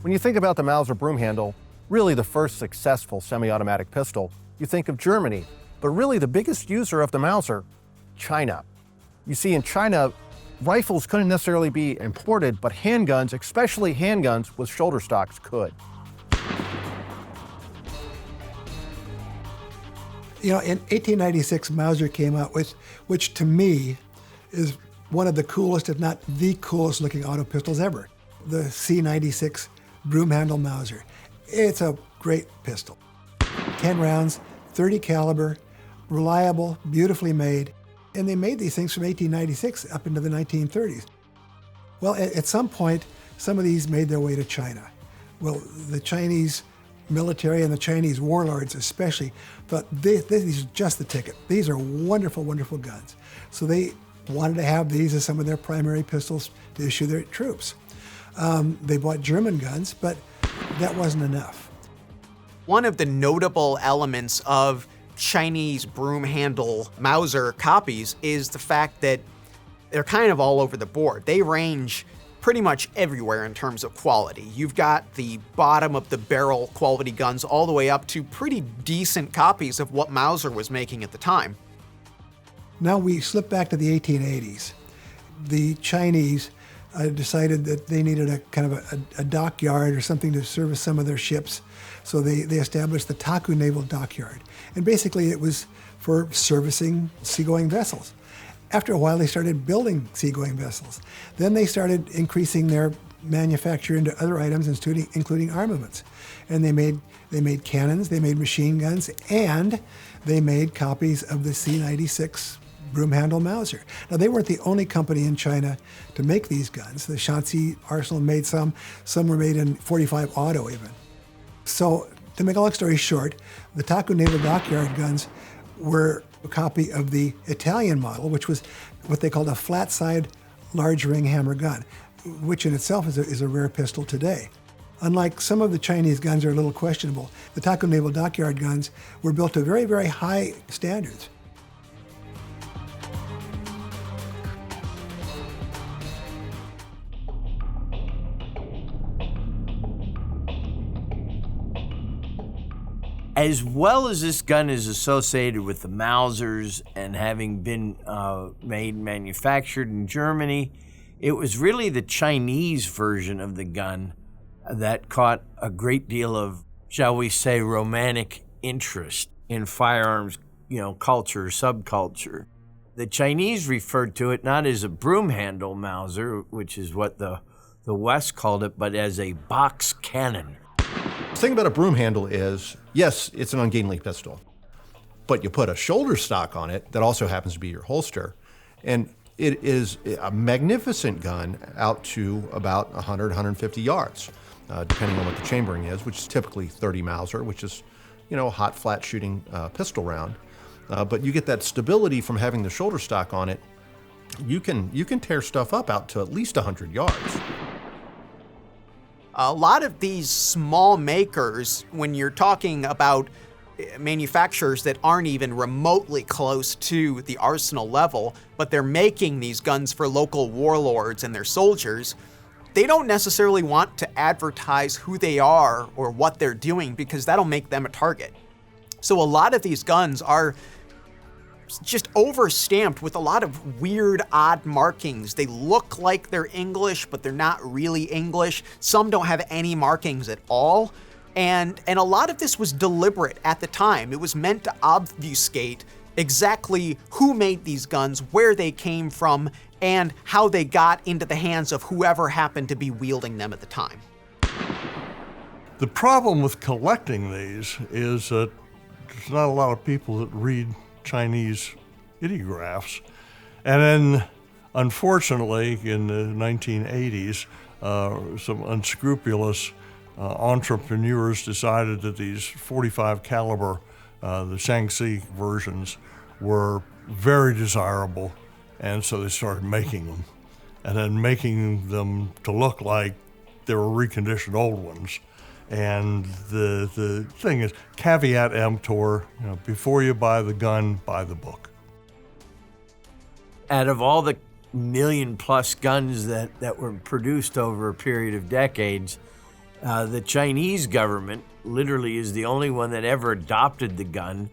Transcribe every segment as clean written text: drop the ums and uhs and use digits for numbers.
When you think about the Mauser broomhandle, really the first successful semi-automatic pistol, you think of Germany, but really the biggest user of the Mauser, China. You see, in China, rifles couldn't necessarily be imported, but handguns, especially handguns with shoulder stocks, could. You know, in 1896, Mauser came out with, which to me is one of the coolest, if not the coolest looking auto pistols ever, the C96 Broomhandle Mauser. It's a great pistol. 10 rounds, 30 caliber, reliable, beautifully made. And they made these things from 1896 up into the 1930s. Well, at some point, some of these made their way to China. Well, the Chinese military and the Chinese warlords especially thought these are just the ticket. These are wonderful, wonderful guns. So they wanted to have these as some of their primary pistols to issue their troops. They bought German guns, but that wasn't enough. One of the notable elements of Chinese Broomhandle Mauser copies is the fact that they're kind of all over the board. They range pretty much everywhere in terms of quality. You've got the bottom of the barrel quality guns all the way up to pretty decent copies of what Mauser was making at the time. Now we slip back to the 1880s. The Chinese decided that they needed a kind of a dockyard or something to service some of their ships. So they established the Taku naval dockyard. And basically it was for servicing seagoing vessels. After a while, they started building seagoing vessels. Then they started increasing their manufacture into other items, including armaments. And they made cannons, they made machine guns, and they made copies of the C96 Broomhandle Mauser. Now, they weren't the only company in China to make these guns. The Shanxi Arsenal made some were made in .45 auto even. So, to make a long story short, the Taku naval dockyard guns were a copy of the Italian model, which was what they called a flat-side large ring hammer gun, which in itself is a rare pistol today. Unlike some of the Chinese guns are a little questionable, the Taku naval dockyard guns were built to very, very high standards. As well as this gun is associated with the Mausers and having been made and manufactured in Germany, it was really the Chinese version of the gun that caught a great deal of, shall we say, romantic interest in firearms, culture, subculture. The Chinese referred to it not as a broomhandle Mauser, which is what the West called it, but as a box cannon. The thing about a broom handle is, yes, it's an ungainly pistol, but you put a shoulder stock on it that also happens to be your holster, and it is a magnificent gun out to about 100, 150 yards, depending on what the chambering is, which is typically 30 Mauser, which is, a hot, flat shooting pistol round. But you get that stability from having the shoulder stock on it. You can tear stuff up out to at least 100 yards. A lot of these small makers, when you're talking about manufacturers that aren't even remotely close to the arsenal level, but they're making these guns for local warlords and their soldiers, they don't necessarily want to advertise who they are or what they're doing because that'll make them a target. So a lot of these guns are just overstamped with a lot of weird, odd markings. They look like they're English, but they're not really English. Some don't have any markings at all. And a lot of this was deliberate at the time. It was meant to obfuscate exactly who made these guns, where they came from, and how they got into the hands of whoever happened to be wielding them at the time. The problem with collecting these is that there's not a lot of people that read Chinese ideographs. And then, unfortunately, in the 1980s, some unscrupulous entrepreneurs decided that these .45 caliber, the Shanxi versions, were very desirable, and so they started making them, and then making them to look like they were reconditioned old ones. And the thing is, caveat emptor, before you buy the gun, buy the book. Out of all the million plus guns that were produced over a period of decades, The Chinese government literally is the only one that ever adopted the gun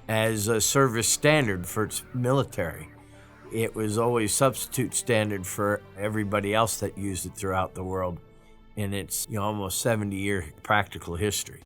as a service standard for its military. It was always substitute standard for everybody else that used it throughout the world in its almost 70-year practical history.